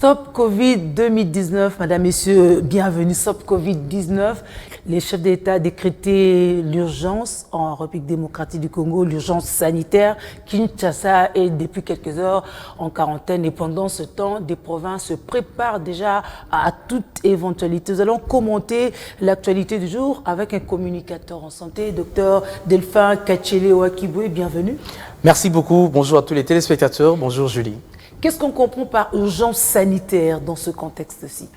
Stop Covid 2019, Madame, Messieurs, bienvenue. Stop Covid-19. Les chefs d'État décrété l'urgence en République démocratique du Congo, l'urgence sanitaire. Kinshasa est depuis quelques heures en quarantaine et pendant ce temps, des provinces se préparent déjà à toute éventualité. Nous allons commenter l'actualité du jour avec un communicateur en santé, Dr Delphin Kachele-Wakibwe. Bienvenue. Merci beaucoup. Bonjour à tous les téléspectateurs. Bonjour Julie. Qu'est-ce qu'on comprend par urgence sanitaire dans ce contexte-ci?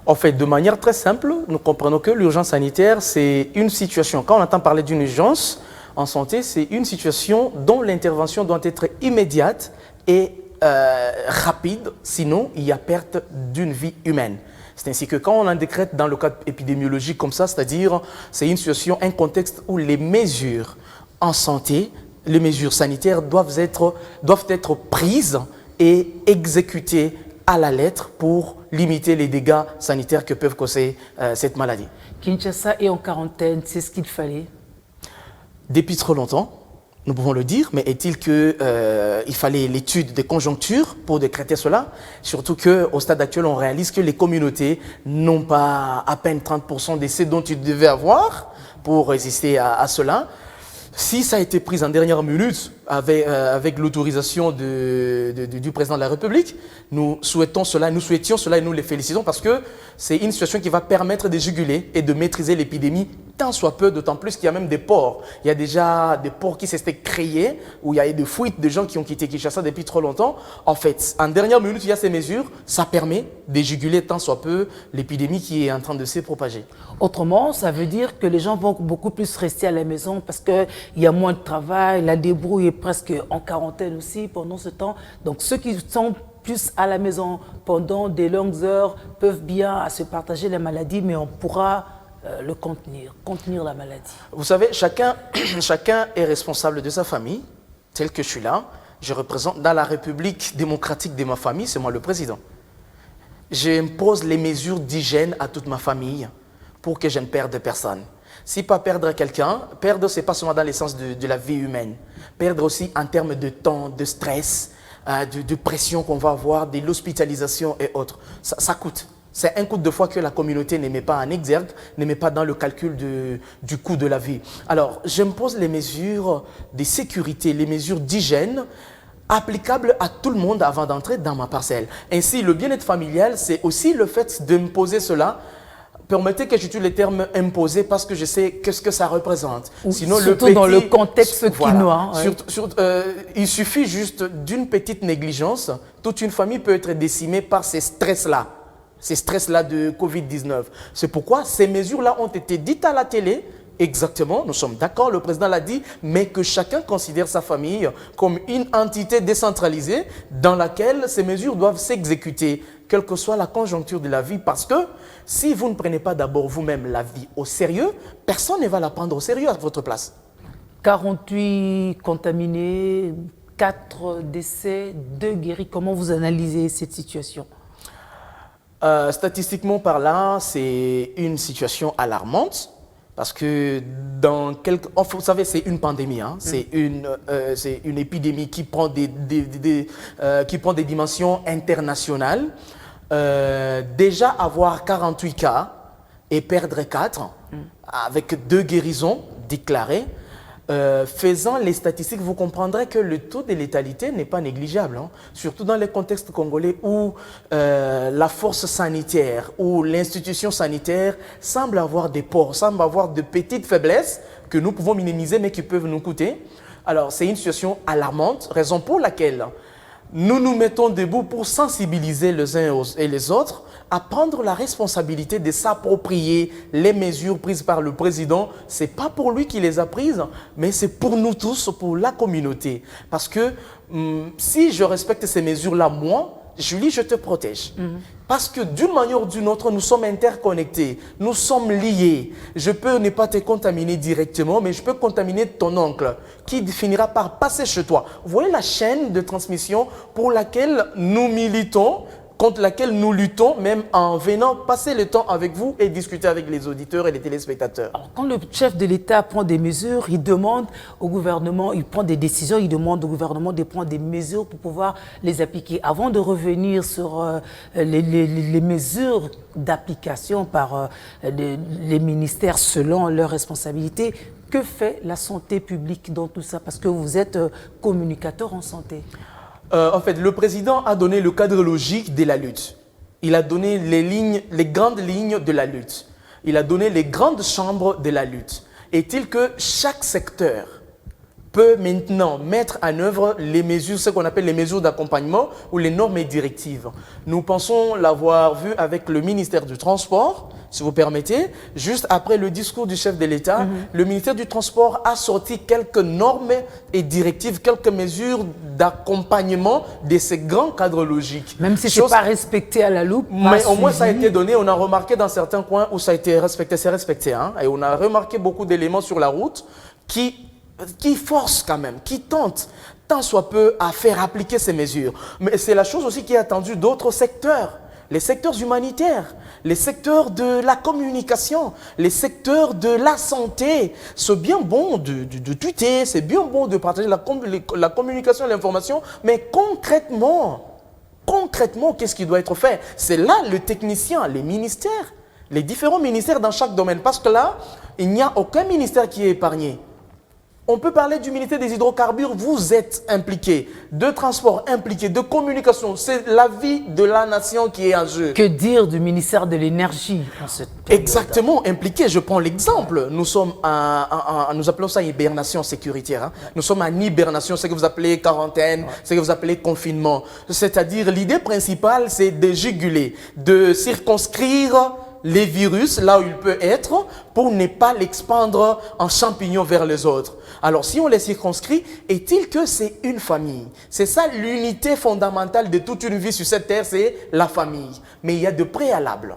En fait, de manière très simple, nous comprenons que l'urgence sanitaire, c'est une situation. Quand on entend parler d'une urgence en santé, c'est une situation dont l'intervention doit être immédiate et rapide, sinon il y a perte d'une vie humaine. C'est ainsi que quand on en décrète dans le cadre épidémiologique comme ça, c'est-à-dire c'est une situation, un contexte où les mesures en santé, les mesures sanitaires doivent être prises et exécuter à la lettre pour limiter les dégâts sanitaires que peuvent causer cette maladie. Kinshasa est en quarantaine, c'est ce qu'il fallait? Depuis trop longtemps, nous pouvons le dire, mais est-il qu'il fallait l'étude des conjonctures pour décréter cela? Surtout qu'au stade actuel, on réalise que les communautés n'ont pas à peine 30% de ce dont ils devaient avoir pour résister à cela. Si ça a été pris en dernière minute avec l'autorisation du président de la République, nous souhaitions cela et nous les félicitons parce que c'est une situation qui va permettre de juguler et de maîtriser l'épidémie tant soit peu, d'autant plus qu'il y a même des ports. Il y a déjà des ports qui s'étaient créés où il y a eu des fuites de gens qui ont quitté Kinshasa depuis trop longtemps. En fait, en dernière minute, il y a ces mesures, ça permet de juguler tant soit peu l'épidémie qui est en train de se propager. Autrement, ça veut dire que les gens vont beaucoup plus rester à la maison parce qu'il y a moins de travail, la débrouille est presque en quarantaine aussi pendant ce temps. Donc ceux qui sont plus à la maison pendant des longues heures peuvent bien se partager la maladie, mais on pourra le contenir la maladie. Vous savez, chacun est responsable de sa famille, tel que je suis là. Je représente dans la République démocratique de ma famille, c'est moi le président. J'impose les mesures d'hygiène à toute ma famille pour que je ne perde personne. Si pas perdre quelqu'un, perdre, ce n'est pas seulement dans l'essence de la vie humaine. Perdre aussi en termes de temps, de stress, de pression qu'on va avoir, de l'hospitalisation et autres. Ça coûte. C'est un coût de fois que la communauté ne met pas en exergue, ne met pas dans le calcul du coût de la vie. Alors, j'impose les mesures de sécurité, les mesures d'hygiène applicables à tout le monde avant d'entrer dans ma parcelle. Ainsi, le bien-être familial, c'est aussi le fait d'imposer cela. Permettez que j'utilise le terme imposé parce que je sais qu'est-ce que ça représente. Sinon, surtout dans le contexte quinois. Voilà. Il suffit juste d'une petite négligence. Toute une famille peut être décimée par ces stress-là de Covid-19. C'est pourquoi ces mesures-là ont été dites à la télé. Exactement, nous sommes d'accord, le président l'a dit, mais que chacun considère sa famille comme une entité décentralisée dans laquelle ces mesures doivent s'exécuter, quelle que soit la conjoncture de la vie, parce que si vous ne prenez pas d'abord vous-même la vie au sérieux, personne ne va la prendre au sérieux à votre place. 48 contaminés, 4 décès, 2 guéris. Comment vous analysez cette situation? Statistiquement parlant, c'est une situation alarmante. Parce que vous savez, c'est une pandémie, hein? C'est une épidémie qui prend des dimensions internationales. Déjà avoir 48 cas et perdre 4, avec 2 guérisons déclarées, faisant les statistiques, vous comprendrez que le taux de létalité n'est pas négligeable, hein? Surtout dans les contextes congolais où la force sanitaire ou l'institution sanitaire semble avoir des ports, semble avoir de petites faiblesses que nous pouvons minimiser mais qui peuvent nous coûter. Alors c'est une situation alarmante, raison pour laquelle nous nous mettons debout pour sensibiliser les uns et les autres à prendre la responsabilité de s'approprier les mesures prises par le président. Ce n'est pas pour lui qui les a prises, mais c'est pour nous tous, pour la communauté. Parce que si je respecte ces mesures-là, moi, Julie, je te protège. Parce que d'une manière ou d'une autre, nous sommes interconnectés, nous sommes liés. Je peux ne pas te contaminer directement, mais je peux contaminer ton oncle qui finira par passer chez toi. Vous voyez la chaîne de transmission pour laquelle nous militons contre laquelle nous luttons, même en venant passer le temps avec vous et discuter avec les auditeurs et les téléspectateurs. Alors, quand le chef de l'État prend des mesures, il demande au gouvernement, il prend des décisions, il demande au gouvernement de prendre des mesures pour pouvoir les appliquer. Avant de revenir sur les mesures d'application par les ministères selon leurs responsabilités, que fait la santé publique dans tout ça? Parce que vous êtes communicateur en santé. En fait, le président a donné le cadre logique de la lutte. Il a donné les grandes lignes de la lutte. Il a donné les grandes chambres de la lutte. Est-il que chaque secteur peut maintenant mettre en œuvre les mesures, ce qu'on appelle les mesures d'accompagnement ou les normes et directives? Nous pensons l'avoir vu avec le ministère du Transport, si vous permettez. Juste après le discours du chef de l'État, le ministère du Transport a sorti quelques normes et directives, quelques mesures d'accompagnement de ces grands cadres logiques. Même si ce n'est pas respecté à la loupe. Mais au moins ça a été donné. On a remarqué dans certains coins où ça a été respecté, c'est respecté. Hein, et on a remarqué beaucoup d'éléments sur la route qui forcent quand même, qui tentent tant soit peu à faire appliquer ces mesures. Mais c'est la chose aussi qui est attendue d'autres secteurs. Les secteurs humanitaires, les secteurs de la communication, les secteurs de la santé. C'est bien bon de tweeter, c'est bien bon de partager la communication et l'information, mais concrètement, qu'est-ce qui doit être fait? C'est là le technicien, les ministères, les différents ministères dans chaque domaine. Parce que là, il n'y a aucun ministère qui est épargné. On peut parler du ministère des hydrocarbures, vous êtes impliqué, de transport impliqué, de communication. C'est la vie de la nation qui est en jeu. Que dire du ministère de l'énergie en cette période? Exactement, impliqué. Je prends l'exemple. Nous sommes nous appelons ça hibernation sécuritaire. Hein. Nous sommes en hibernation, ce que vous appelez quarantaine, ce que vous appelez confinement. C'est-à-dire, l'idée principale, c'est de juguler, de circonscrire les virus là où il peut être pour ne pas l'expandre en champignon vers les autres. Alors si on les circonscrit, est-il que c'est une famille? C'est ça l'unité fondamentale de toute une vie sur cette terre, c'est la famille. Mais il y a de préalables.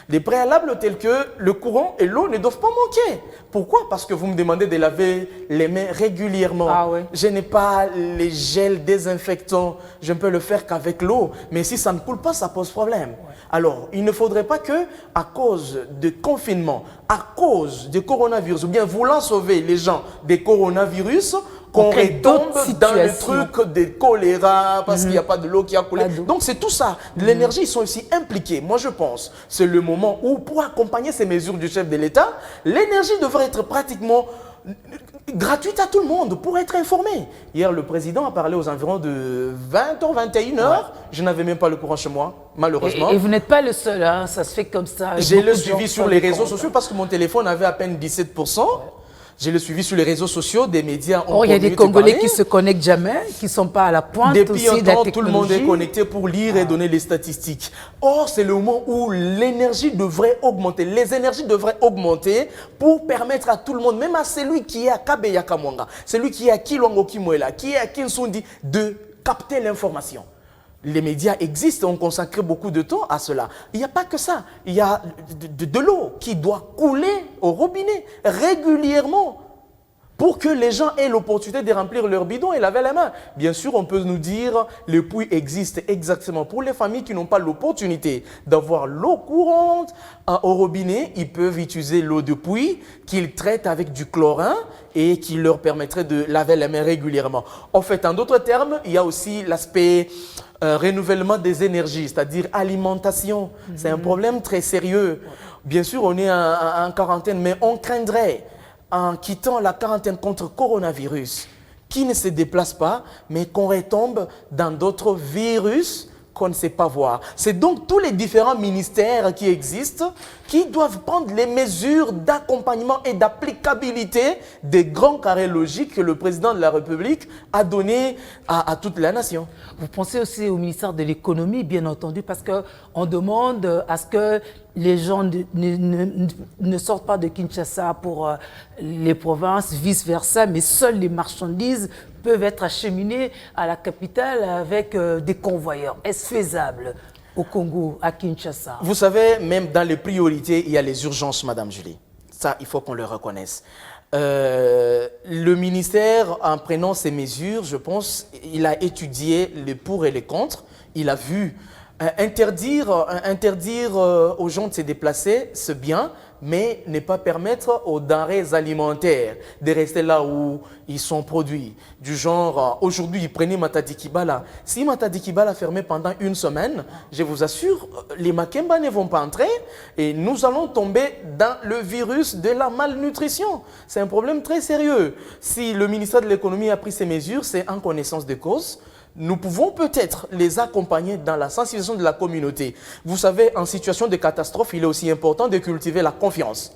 Des préalables tels que le courant et l'eau ne doivent pas manquer. Pourquoi? Parce que vous me demandez de laver les mains régulièrement. Ah ouais. Je n'ai pas les gels désinfectants, je ne peux le faire qu'avec l'eau. Mais si ça ne coule pas, ça pose problème. Ouais. Alors, il ne faudrait pas que, à cause de confinement, à cause du coronavirus, ou bien voulant sauver les gens des coronavirus, qu'on retombe dans le truc de choléra parce qu'il n'y a pas de l'eau qui a coulé. Donc c'est tout ça. L'énergie, ils sont aussi impliqués. Moi je pense, c'est le moment où pour accompagner ces mesures du chef de l'État, l'énergie devrait être pratiquement gratuite à tout le monde pour être informé. Hier, le président a parlé aux environs de 20h, 21h. Ouais. Je n'avais même pas le courant chez moi, malheureusement. Et vous n'êtes pas le seul, hein. Ça se fait comme ça. J'ai le suivi sur les réseaux sociaux parce que mon téléphone avait à peine 17%. Ouais. J'ai le suivi sur les réseaux sociaux, des médias. Il y a des Congolais qui se connectent jamais, qui ne sont pas à la pointe. Depuis aussi un temps, tout le monde est connecté pour lire et donner les statistiques. Or, c'est le moment où l'énergie devrait augmenter. Les énergies devraient augmenter pour permettre à tout le monde, même à celui qui est à Kabeya Kamwanga, celui qui est à Kilwango Kimwela, qui est à Kinsundi, de capter l'information. Les médias existent, on consacre beaucoup de temps à cela. Il n'y a pas que ça. Il y a de l'eau qui doit couler au robinet régulièrement pour que les gens aient l'opportunité de remplir leur bidon et laver les mains. Bien sûr, on peut nous dire le puits existe exactement pour les familles qui n'ont pas l'opportunité d'avoir l'eau courante au robinet. Ils peuvent utiliser l'eau de puits qu'ils traitent avec du chlorine et qui leur permettrait de laver les mains régulièrement. En fait, en d'autres termes, il y a aussi l'aspect renouvellement des énergies, c'est-à-dire alimentation. C'est un problème très sérieux. Bien sûr, on est en quarantaine, mais on craindrait, en quittant la quarantaine contre coronavirus, qui ne se déplace pas, mais qu'on retombe dans d'autres virus qu'on ne sait pas voir. C'est donc tous les différents ministères qui existent qui doivent prendre les mesures d'accompagnement et d'applicabilité des grands carrés logiques que le président de la République a donnés à toute la nation. Vous pensez aussi au ministère de l'économie, bien entendu, parce qu'on demande à ce que les gens ne sortent pas de Kinshasa pour les provinces, vice-versa, mais seules les marchandises peuvent être acheminées à la capitale avec des convoyeurs. Est-ce faisable au Congo, à Kinshasa? Vous savez, même dans les priorités, il y a les urgences, Madame Julie. Ça, il faut qu'on le reconnaisse. Le ministère, en prenant ces mesures, je pense, il a étudié les pour et les contre. Il a vu Interdire aux gens de se déplacer, c'est bien, mais ne pas permettre aux denrées alimentaires de rester là où ils sont produits. Du genre, aujourd'hui, prenez Matadi Kibala. Si Matadi Kibala fermé pendant une semaine, je vous assure, les Makemba ne vont pas entrer et nous allons tomber dans le virus de la malnutrition. C'est un problème très sérieux. Si le ministère de l'économie a pris ces mesures, c'est en connaissance de cause. Nous pouvons peut-être les accompagner dans la sensibilisation de la communauté. Vous savez, en situation de catastrophe, il est aussi important de cultiver la confiance.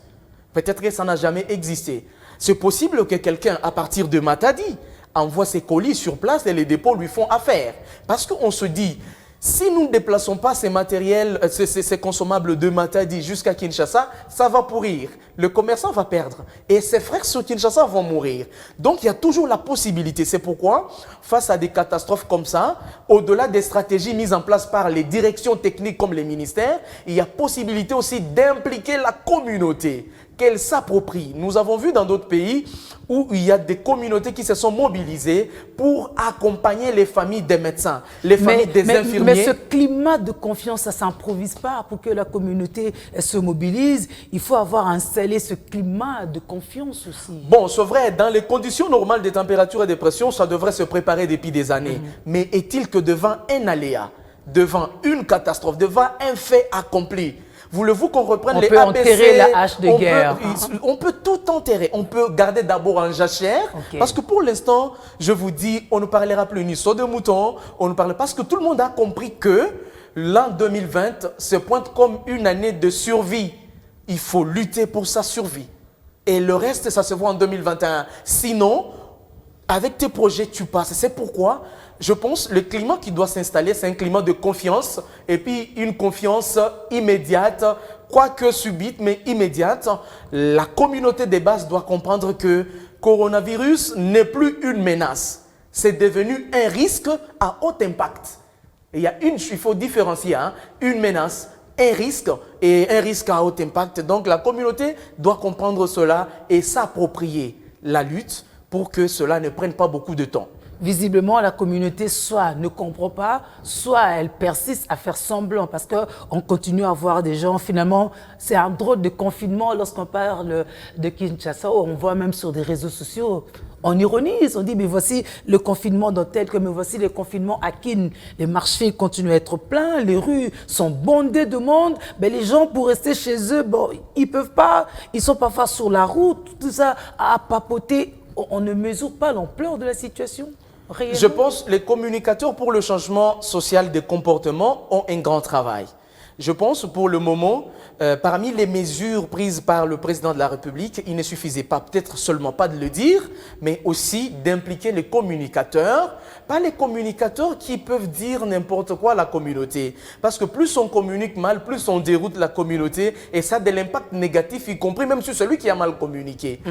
Peut-être que ça n'a jamais existé. C'est possible que quelqu'un, à partir de Matadi, envoie ses colis sur place et les dépôts lui font affaire. Parce qu'on se dit, si nous ne déplaçons pas ces matériels, ces consommables de Matadi jusqu'à Kinshasa, ça va pourrir. Le commerçant va perdre. Et ses frères sur Kinshasa vont mourir. Donc il y a toujours la possibilité. C'est pourquoi, face à des catastrophes comme ça, au-delà des stratégies mises en place par les directions techniques comme les ministères, il y a possibilité aussi d'impliquer la communauté, qu'elle s'approprie. Nous avons vu dans d'autres pays où il y a des communautés qui se sont mobilisées pour accompagner les familles des médecins, les familles des infirmiers. Mais ce climat de confiance, ça ne s'improvise pas. Pour que la communauté se mobilise, il faut avoir installé ce climat de confiance aussi. Bon, c'est vrai, dans les conditions normales des températures et des pressions, ça devrait se préparer depuis des années. Mais est-il que devant un aléa, devant une catastrophe, devant un fait accompli, voulez-vous qu'on reprenne les ABC? On peut enterrer la hache de guerre. On peut tout enterrer. On peut garder d'abord en jachère. Okay. Parce que pour l'instant, je vous dis, on ne parlera plus ni saut de mouton. On ne parle parce que tout le monde a compris que l'an 2020 se pointe comme une année de survie. Il faut lutter pour sa survie. Et le reste, ça se voit en 2021. Sinon, avec tes projets, tu passes. C'est pourquoi je pense que le climat qui doit s'installer, c'est un climat de confiance et puis une confiance immédiate, quoique subite, mais immédiate. La communauté des bases doit comprendre que le coronavirus n'est plus une menace. C'est devenu un risque à haut impact. Et il faut différencier une menace, un risque et un risque à haut impact. Donc la communauté doit comprendre cela et s'approprier la lutte pour que cela ne prenne pas beaucoup de temps. Visiblement, la communauté soit ne comprend pas, soit elle persiste à faire semblant parce qu'on continue à voir des gens. Finalement, c'est un drôle de confinement lorsqu'on parle de Kinshasa. On voit même sur des réseaux sociaux, on ironise, on dit mais voici le confinement dans tel que mais voici le confinement à Kin. Les marchés continuent à être pleins, les rues sont bondées de monde. Mais les gens pour rester chez eux, bon, ils peuvent pas, ils sont parfois sur la route, tout ça à papoter. On ne mesure pas l'ampleur de la situation. Réellement. Je pense que les communicateurs pour le changement social des comportements ont un grand travail. Je pense pour le moment, parmi les mesures prises par le président de la République, il ne suffisait pas peut-être seulement pas de le dire, mais aussi d'impliquer les communicateurs, pas les communicateurs qui peuvent dire n'importe quoi à la communauté. Parce que plus on communique mal, plus on déroute la communauté et ça a de l'impact négatif, y compris même sur celui qui a mal communiqué.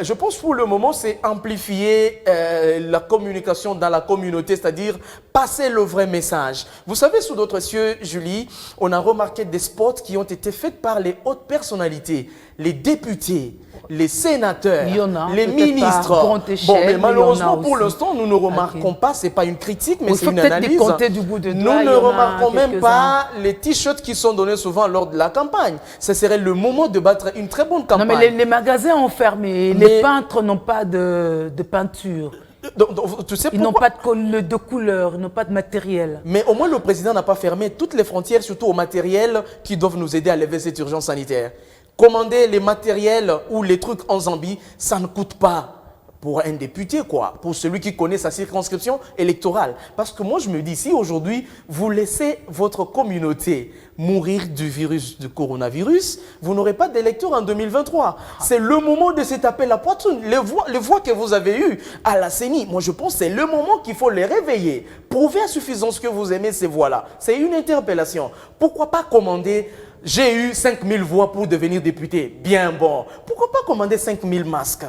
Je pense pour le moment, c'est amplifier la communication dans la communauté, c'est-à-dire passer le vrai message. Vous savez, sous d'autres cieux, Julie, on a remarqué des spots qui ont été faits par les hautes personnalités, les députés, les sénateurs, les ministres. Bon, mais malheureusement, pour l'instant, nous ne remarquons pas, ce n'est pas une critique, mais c'est une analyse. Du bout de doigt, nous ne remarquons même pas les t-shirts qui sont donnés souvent lors de la campagne. Ce serait le moment de battre une très bonne campagne. Non, mais les magasins ont fermé, les peintres n'ont pas de peinture. Donc, tu sais ils n'ont pas de couleur, ils n'ont pas de matériel. Mais au moins, le président n'a pas fermé toutes les frontières, surtout au matériel qui doivent nous aider à lever cette urgence sanitaire. Commander les matériels ou les trucs en Zambie, ça ne coûte pas pour un député, quoi, pour celui qui connaît sa circonscription électorale. Parce que moi, je me dis, si aujourd'hui, vous laissez votre communauté mourir du virus, du coronavirus, vous n'aurez pas d'électeurs en 2023. C'est le moment de se taper la poitrine. Les voix que vous avez eues à la CENI, moi, je pense que c'est le moment qu'il faut les réveiller. Prouver à suffisance que vous aimez ces voix-là. C'est une interpellation. Pourquoi pas commander... J'ai eu 5000 voix pour devenir député. Bien bon. Pourquoi pas commander 5000 masques?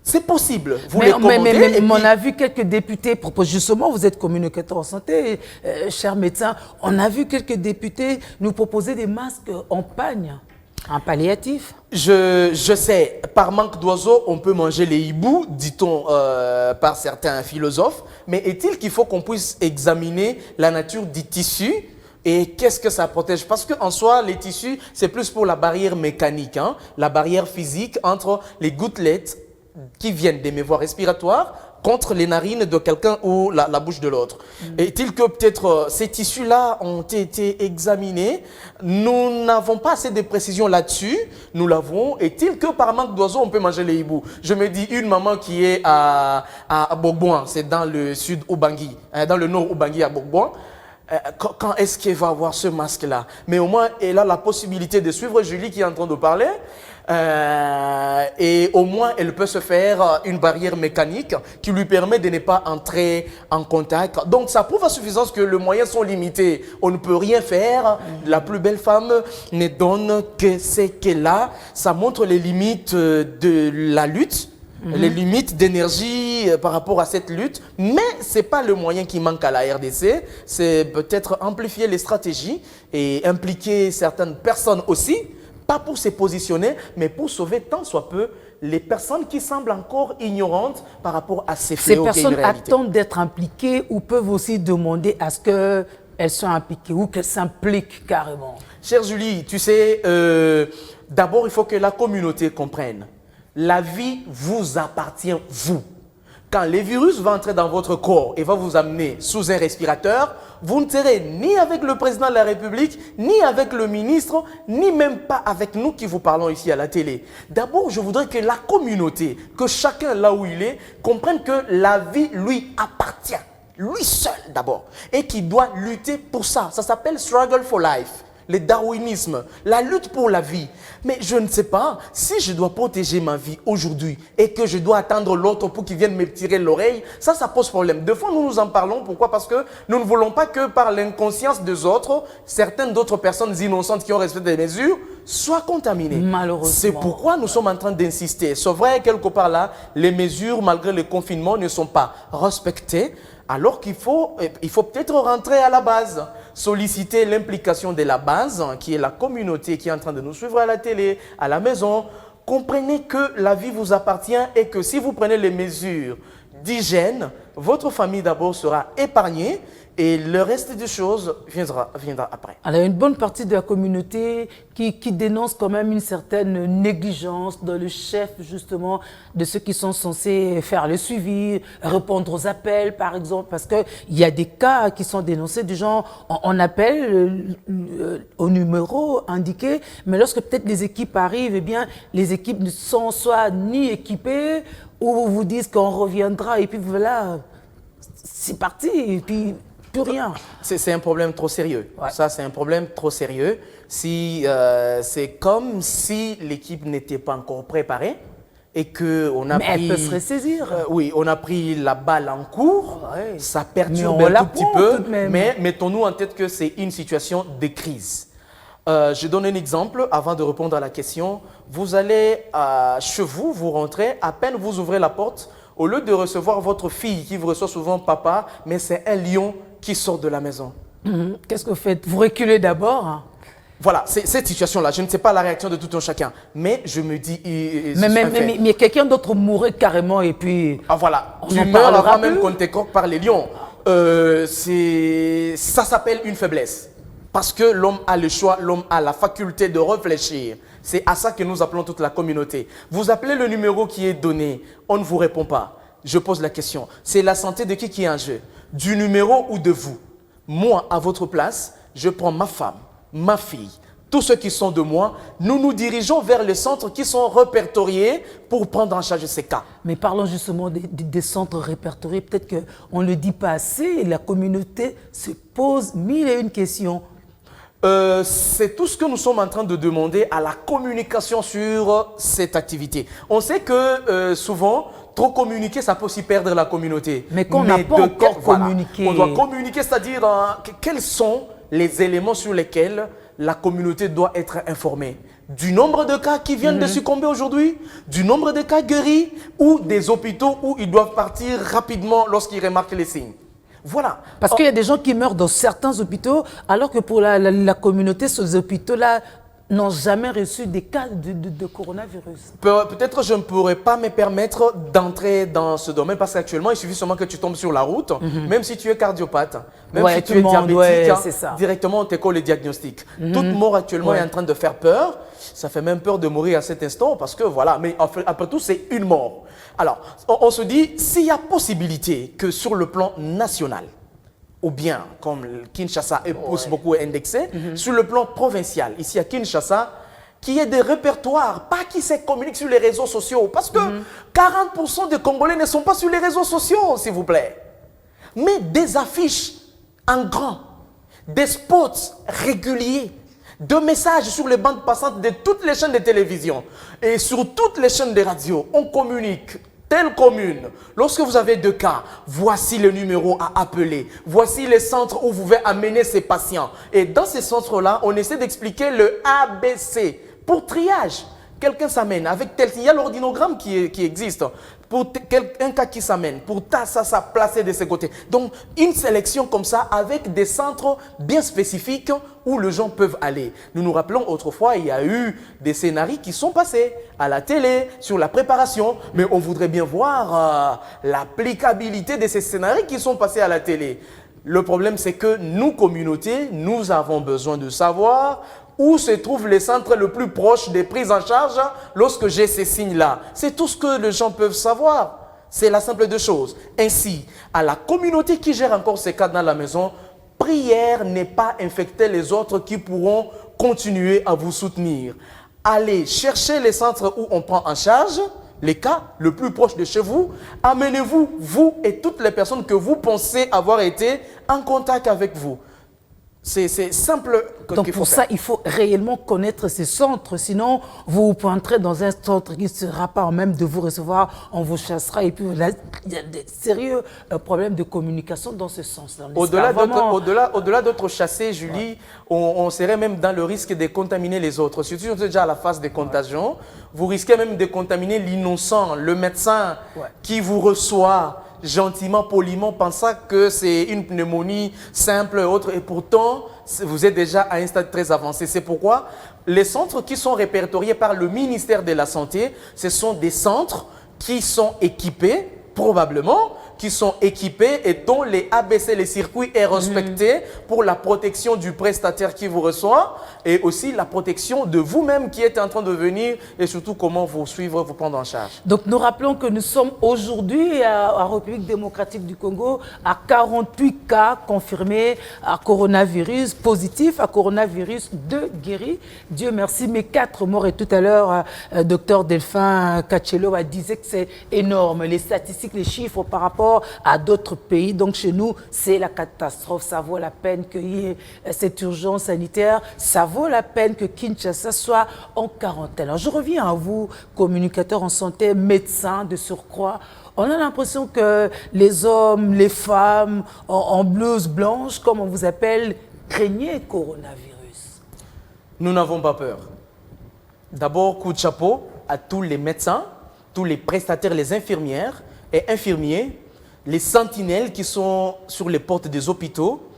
C'est possible. Vous les commandez. Mais on a vu quelques députés, justement, vous êtes communicateur en santé, cher médecin, on a vu quelques députés nous proposer des masques en pagne, en palliatif. Je sais, par manque d'oiseaux, on peut manger les hiboux, dit-on par certains philosophes, mais est-il qu'il faut qu'on puisse examiner la nature du tissu Et qu'est-ce que ça protège? Parce qu'en soi, les tissus, c'est plus pour la barrière mécanique, hein, la barrière physique entre les gouttelettes qui viennent des voies respiratoires contre les narines de quelqu'un ou la bouche de l'autre. Est-il que peut-être ces tissus-là ont été examinés? Nous n'avons pas assez de précision là-dessus. Nous l'avons. Est-il que par manque d'oiseaux, on peut manger les hiboux? Je me dis, une maman qui est à Bourgoin, c'est dans le sud Ubangui, dans le nord Ubangui à Bourgoin, quand est-ce qu'elle va avoir ce masque-là? Mais au moins, elle a la possibilité de suivre Julie qui est en train de parler. Et au moins, elle peut se faire une barrière mécanique qui lui permet de ne pas entrer en contact. Donc, ça prouve à suffisance que les moyens sont limités. On ne peut rien faire. La plus belle femme ne donne que ce qu'elle a. Ça montre les limites de la lutte. Les limites d'énergie par rapport à cette lutte, mais ce n'est pas le moyen qui manque à la RDC, c'est peut-être amplifier les stratégies et impliquer certaines personnes aussi, pas pour se positionner, mais pour sauver tant soit peu les personnes qui semblent encore ignorantes par rapport à ces fléaux. Ces personnes attendent d'être impliquées ou peuvent aussi demander à ce qu'elles soient impliquées ou qu'elles s'impliquent carrément. Chère Julie, tu sais, d'abord il faut que la communauté comprenne. La vie vous appartient, vous. Quand le virus va entrer dans votre corps et va vous amener sous un respirateur, vous ne serez ni avec le président de la République, ni avec le ministre, ni même pas avec nous qui vous parlons ici à la télé. D'abord, je voudrais que la communauté, que chacun là où il est, comprenne que la vie lui appartient. Lui seul d'abord. Et qu'il doit lutter pour ça. Ça s'appelle struggle for life. Le darwinisme, la lutte pour la vie. Mais je ne sais pas, si je dois protéger ma vie aujourd'hui et que je dois attendre l'autre pour qu'il vienne me tirer l'oreille, ça pose problème. Des fois, nous nous en parlons. Pourquoi? Parce que nous ne voulons pas que par l'inconscience des autres, certaines d'autres personnes innocentes qui ont respecté les mesures soient contaminées. Malheureusement. C'est pourquoi nous sommes en train d'insister. C'est vrai, quelque part là, les mesures, malgré le confinement, ne sont pas respectées. Alors qu'il faut peut-être rentrer à la base, solliciter l'implication de la base, qui est la communauté qui est en train de nous suivre à la télé, à la maison. Comprenez que la vie vous appartient et que si vous prenez les mesures d'hygiène, votre famille d'abord sera épargnée et le reste des choses viendra après. Alors, il y a une bonne partie de la communauté qui dénonce quand même une certaine négligence dans le chef, justement, de ceux qui sont censés faire le suivi, répondre aux appels, par exemple, parce qu'il y a des cas qui sont dénoncés du genre, on appelle au numéro indiqué, mais lorsque peut-être les équipes arrivent, eh bien, les équipes ne sont soit ni équipées, ou vous disent qu'on reviendra, et puis voilà, c'est parti, et puis plus rien. C'est un problème trop sérieux. Ouais. Ça, c'est un problème trop sérieux. C'est comme si l'équipe n'était pas encore préparée et qu'on a mais elle peut se ressaisir. Oui, on a pris la balle en cours. Ouais. Ça perturbe un tout petit peu, mais mettons-nous en tête que c'est une situation de crise. Je donne un exemple avant de répondre à la question. Vous allez chez vous, vous rentrez, à peine vous ouvrez la porte, au lieu de recevoir votre fille qui vous reçoit souvent papa, mais c'est un lion qui sort de la maison. Qu'est-ce que vous faites? Vous reculez d'abord? Voilà, cette situation-là, je ne sais pas la réaction de tout un chacun, mais je me dis... Mais quelqu'un d'autre mourrait carrément et puis... Ah voilà, tu meurs avant même qu'on te croque par les lions. Ça s'appelle une faiblesse. Parce que l'homme a le choix, l'homme a la faculté de réfléchir. C'est à ça que nous appelons toute la communauté. Vous appelez le numéro qui est donné, on ne vous répond pas. Je pose la question, c'est la santé de qui est en jeu? Du numéro ou de vous? Moi, à votre place, je prends ma femme, ma fille, tous ceux qui sont de moi, nous nous dirigeons vers les centres qui sont répertoriés pour prendre en charge ces cas. Mais parlons justement des centres répertoriés. Peut-être qu'on ne le dit pas assez, la communauté se pose mille et une questions. C'est tout ce que nous sommes en train de demander à la communication sur cette activité. On sait que souvent, trop communiquer, ça peut aussi perdre la communauté. Mais qu'on n'a pas encore communiqué. Voilà. On doit communiquer, c'est-à-dire quels sont les éléments sur lesquels la communauté doit être informée. Du nombre de cas qui viennent de succomber aujourd'hui, du nombre de cas guéris ou des hôpitaux où ils doivent partir rapidement lorsqu'ils remarquent les signes. Voilà. Parce qu'il y a des gens qui meurent dans certains hôpitaux, alors que pour la communauté, ces hôpitaux-là n'ont jamais reçu des cas de coronavirus. Peut-être je ne pourrais pas me permettre d'entrer dans ce domaine parce qu'actuellement, il suffit seulement que tu tombes sur la route, même si tu es cardiopathe, même si tu es diabétique, directement on te colle le diagnostic. Toute mort actuellement est en train de faire peur. Ça fait même peur de mourir à cet instant parce que voilà, mais après tout, c'est une mort. Alors, on se dit, s'il y a possibilité que sur le plan national, ou bien, comme Kinshasa est beaucoup indexé, sur le plan provincial, ici à Kinshasa, qu'il y ait des répertoires, pas qui se communiquent sur les réseaux sociaux, parce que 40% des Congolais ne sont pas sur les réseaux sociaux, s'il vous plaît. Mais des affiches en grand, des spots réguliers, de messages sur les bandes passantes de toutes les chaînes de télévision et sur toutes les chaînes de radio, on communique. Telle commune, lorsque vous avez 2 cas, voici le numéro à appeler, voici les centres où vous pouvez amener ces patients. Et dans ces centres-là, on essaie d'expliquer le ABC pour triage. Quelqu'un s'amène avec tel... Il y a l'ordinogramme qui existe. Pour un cas qui s'amène, pour ça placé de ses côtés. Donc, une sélection comme ça avec des centres bien spécifiques où les gens peuvent aller. Nous nous rappelons autrefois, il y a eu des scénarios qui sont passés à la télé sur la préparation, mais on voudrait bien voir l'applicabilité de ces scénarios qui sont passés à la télé. Le problème, c'est que nous, communautés, nous avons besoin de savoir où se trouvent les centres le plus proches des prises en charge lorsque j'ai ces signes-là. C'est tout ce que les gens peuvent savoir. C'est la simple de choses. Ainsi, à la communauté qui gère encore ces cas dans la maison, prière n'est pas infecter les autres qui pourront continuer à vous soutenir. Allez chercher les centres où on prend en charge les cas le plus proche de chez vous. Amenez-vous, vous et toutes les personnes que vous pensez avoir été en contact avec vous. C'est simple. Donc pour ça, il faut réellement connaître ces centres. Sinon, vous pointerez dans un centre qui ne sera pas en même de vous recevoir, on vous chassera. Et puis, il y a des sérieux problèmes de communication dans ce sens-là. Au-delà d'autres chassés, Julie, on serait même dans le risque de contaminer les autres. Surtout si vous êtes déjà à la phase de contagion, vous risquez même de contaminer l'innocent, le médecin qui vous reçoit gentiment, poliment, pensant que c'est une pneumonie simple et autre. Et pourtant, vous êtes déjà à un stade très avancé. C'est pourquoi les centres qui sont répertoriés par le ministère de la Santé, ce sont des centres qui sont équipés, probablement, qui sont équipés et dont les ABC, les circuits est respecté pour la protection du prestataire qui vous reçoit et aussi la protection de vous-même qui êtes en train de venir et surtout comment vous suivre, vous prendre en charge. Donc nous rappelons que nous sommes aujourd'hui à République démocratique du Congo à 48 cas confirmés à coronavirus, positifs à coronavirus, 2 guéris. Dieu merci, mais 4 morts. Et tout à l'heure, docteur Delphin Kachelo disait que c'est énorme. Les statistiques, les chiffres par rapport à d'autres pays. Donc chez nous, c'est la catastrophe. Ça vaut la peine qu'il y ait cette urgence sanitaire. Ça vaut la peine que Kinshasa soit en quarantaine. Alors je reviens à vous, communicateurs en santé, médecins de surcroît. On a l'impression que les hommes, les femmes en blouse blanche, comme on vous appelle, craignaient coronavirus. Nous n'avons pas peur. D'abord, coup de chapeau à tous les médecins, tous les prestataires, les infirmières et infirmiers, les sentinelles qui sont sur les portes des hôpitaux,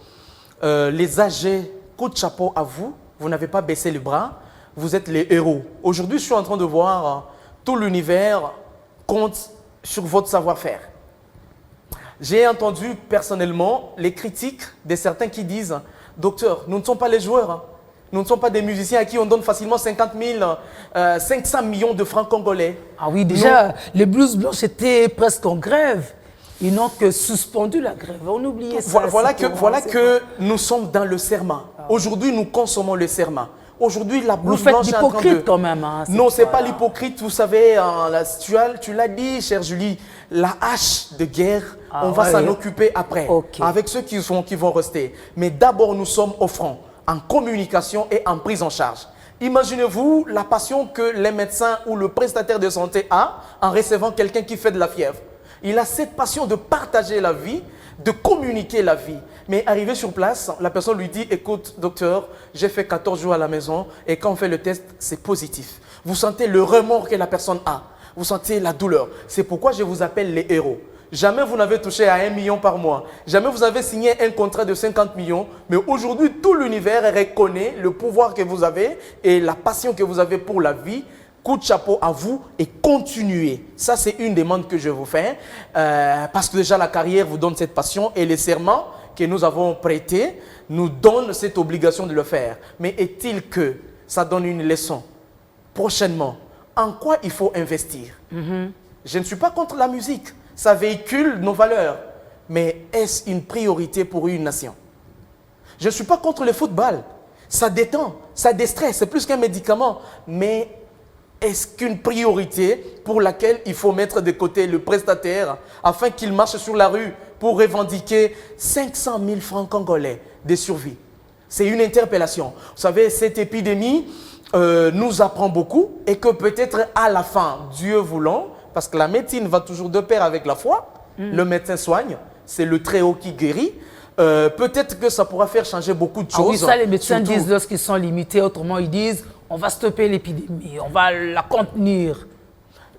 les âgés, coup de chapeau à vous. Vous n'avez pas baissé les bras, vous êtes les héros. Aujourd'hui, je suis en train de voir tout l'univers compte sur votre savoir-faire. J'ai entendu personnellement les critiques de certains qui disent « Docteur, nous ne sommes pas les joueurs, hein. Nous ne sommes pas des musiciens à qui on donne facilement 50 000, 500 millions de francs congolais. » Ah oui, déjà, les blouses blanches étaient presque en grève. Ils n'ont que suspendu la grève. On oubliait ça. Voilà que nous sommes dans le serment. Aujourd'hui, nous consommons le serment. Aujourd'hui, la blouse blanche est en train de... Vous faites l'hypocrite quand même. Hein, non, ce n'est pas l'hypocrite. Vous savez, tu l'as dit, chère Julie, la hache de guerre, on va s'en occuper après, avec ceux qui vont rester. Mais d'abord, nous sommes au front, en communication et en prise en charge. Imaginez-vous la passion que les médecins ou le prestataire de santé a en recevant quelqu'un qui fait de la fièvre. Il a cette passion de partager la vie, de communiquer la vie. Mais arrivé sur place, la personne lui dit « Écoute, docteur, j'ai fait 14 jours à la maison et quand on fait le test, c'est positif. » Vous sentez le remords que la personne a. Vous sentez la douleur. C'est pourquoi je vous appelle les héros. Jamais vous n'avez touché à 1 million par mois. Jamais vous avez signé un contrat de 50 millions. Mais aujourd'hui, tout l'univers reconnaît le pouvoir que vous avez et la passion que vous avez pour la vie. Coup de chapeau à vous et continuez. Ça, c'est une demande que je vous fais. Parce que déjà, la carrière vous donne cette passion et les serments que nous avons prêtés nous donnent cette obligation de le faire. Mais est-il que ça donne une leçon prochainement? En quoi il faut investir? Je ne suis pas contre la musique. Ça véhicule nos valeurs. Mais est-ce une priorité pour une nation? Je ne suis pas contre le football. Ça détend, ça déstresse, c'est plus qu'un médicament. Mais est-ce qu'une priorité pour laquelle il faut mettre de côté le prestataire afin qu'il marche sur la rue pour revendiquer 500 000 francs congolais de survie? C'est une interpellation. Vous savez, cette épidémie nous apprend beaucoup et que peut-être à la fin, Dieu voulant, parce que la médecine va toujours de pair avec la foi, le médecin soigne, c'est le Très-Haut qui guérit. Peut-être que ça pourra faire changer beaucoup de choses. Oui, ça les médecins disent lorsqu'ils sont limités, autrement ils disent on va stopper l'épidémie, on va la contenir.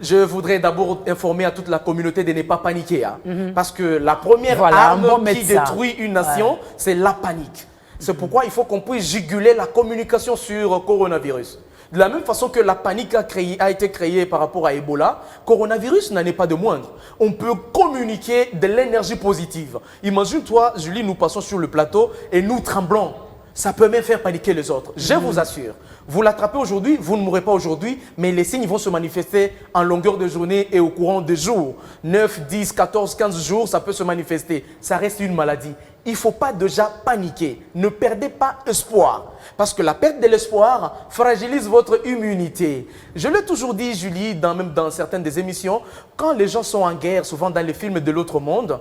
Je voudrais d'abord informer à toute la communauté de ne pas paniquer. Parce que la première arme qui détruit une nation, c'est la panique. C'est pourquoi il faut qu'on puisse juguler la communication sur le coronavirus. De la même façon que la panique a été créée par rapport à Ebola, coronavirus n'en est pas de moindre. On peut communiquer de l'énergie positive. Imagine-toi, Julie, nous passons sur le plateau et nous tremblons. Ça peut même faire paniquer les autres. Je vous assure. Vous l'attrapez aujourd'hui, vous ne mourrez pas aujourd'hui, mais les signes vont se manifester en longueur de journée et au courant des jours. 9, 10, 14, 15 jours, ça peut se manifester. Ça reste une maladie. Il ne faut pas déjà paniquer. Ne perdez pas espoir. Parce que la perte de l'espoir fragilise votre immunité. Je l'ai toujours dit, Julie, même dans certaines des émissions, quand les gens sont en guerre, souvent dans les films de l'autre monde,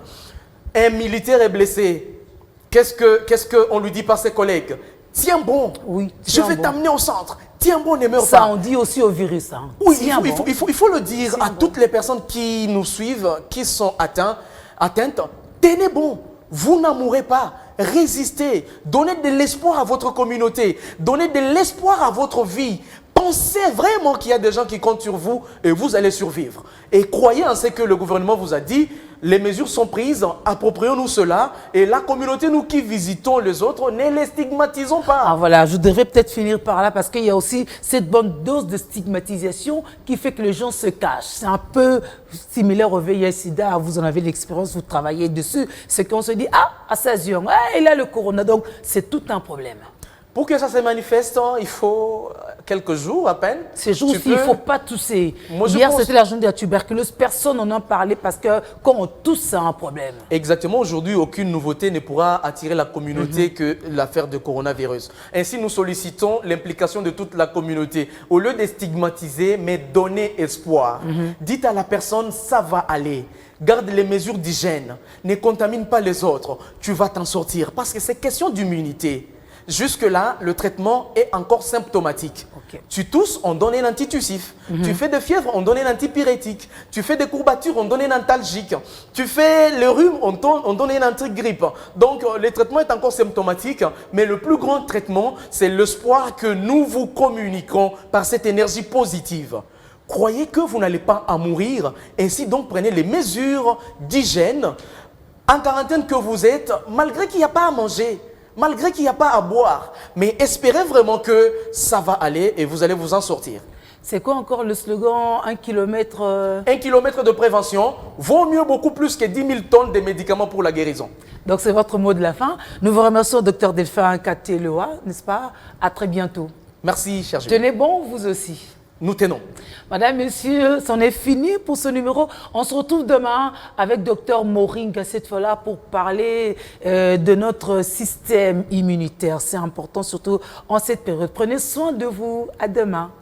un militaire est blessé. Qu'est-ce qu'on lui dit par ses collègues? Tiens bon, oui, je vais t'amener au centre. Tiens bon, ne meurs pas. Ça, on dit aussi au virus. Hein. Oui, il faut le dire à toutes les personnes qui nous suivent, qui sont atteintes. Tenez bon, vous n'en mourrez pas. Résistez. Donnez de l'espoir à votre communauté. Donnez de l'espoir à votre vie. Pensez vraiment qu'il y a des gens qui comptent sur vous et vous allez survivre. Et croyez en ce que le gouvernement vous a dit. Les mesures sont prises, approprions-nous cela. Et la communauté, nous qui visitons les autres, ne les stigmatisons pas. Ah voilà, je devrais peut-être finir par là parce qu'il y a aussi cette bonne dose de stigmatisation qui fait que les gens se cachent. C'est un peu similaire au VIH-Sida, vous en avez l'expérience, vous travaillez dessus. C'est qu'on se dit, ah, à 16 ans, il a le corona, donc c'est tout un problème. Pour que ça se manifeste, il faut quelques jours à peine. Ces jours-ci, il ne faut pas tousser. Hier, c'était la journée de la tuberculose. Personne n'en a parlé parce que quand on tousse, c'est un problème. Exactement. Aujourd'hui, aucune nouveauté ne pourra attirer la communauté que l'affaire de coronavirus. Ainsi, nous sollicitons l'implication de toute la communauté. Au lieu de stigmatiser, mais donner espoir. Dites à la personne, ça va aller. Garde les mesures d'hygiène. Ne contamine pas les autres. Tu vas t'en sortir. Parce que c'est question d'immunité. Jusque-là, le traitement est encore symptomatique. Okay. Tu tousses, on donne un antitussif. Tu fais des fièvres, on donne un antipyrétique. Tu fais des courbatures, on donne un antalgique. Tu fais le rhume, on donne un antigrippe. Donc, le traitement est encore symptomatique, mais le plus grand traitement, c'est l'espoir que nous vous communiquons par cette énergie positive. Croyez que vous n'allez pas en mourir. Ainsi, donc, prenez les mesures d'hygiène en quarantaine que vous êtes, malgré qu'il n'y a pas à manger. Malgré qu'il n'y a pas à boire, mais espérez vraiment que ça va aller et vous allez vous en sortir. C'est quoi encore le slogan 1 km 1 km de prévention vaut mieux beaucoup plus que 10 000 tonnes de médicaments pour la guérison. Donc c'est votre mot de la fin. Nous vous remercions, Dr Delphin Kateloa, n'est-ce pas? À très bientôt. Merci, cher Julie. Tenez bon, vous aussi. Nous tenons. Madame, Messieurs, c'en est fini pour ce numéro. On se retrouve demain avec Dr Moringa, cette fois-là, pour parler de notre système immunitaire. C'est important, surtout en cette période. Prenez soin de vous. À demain.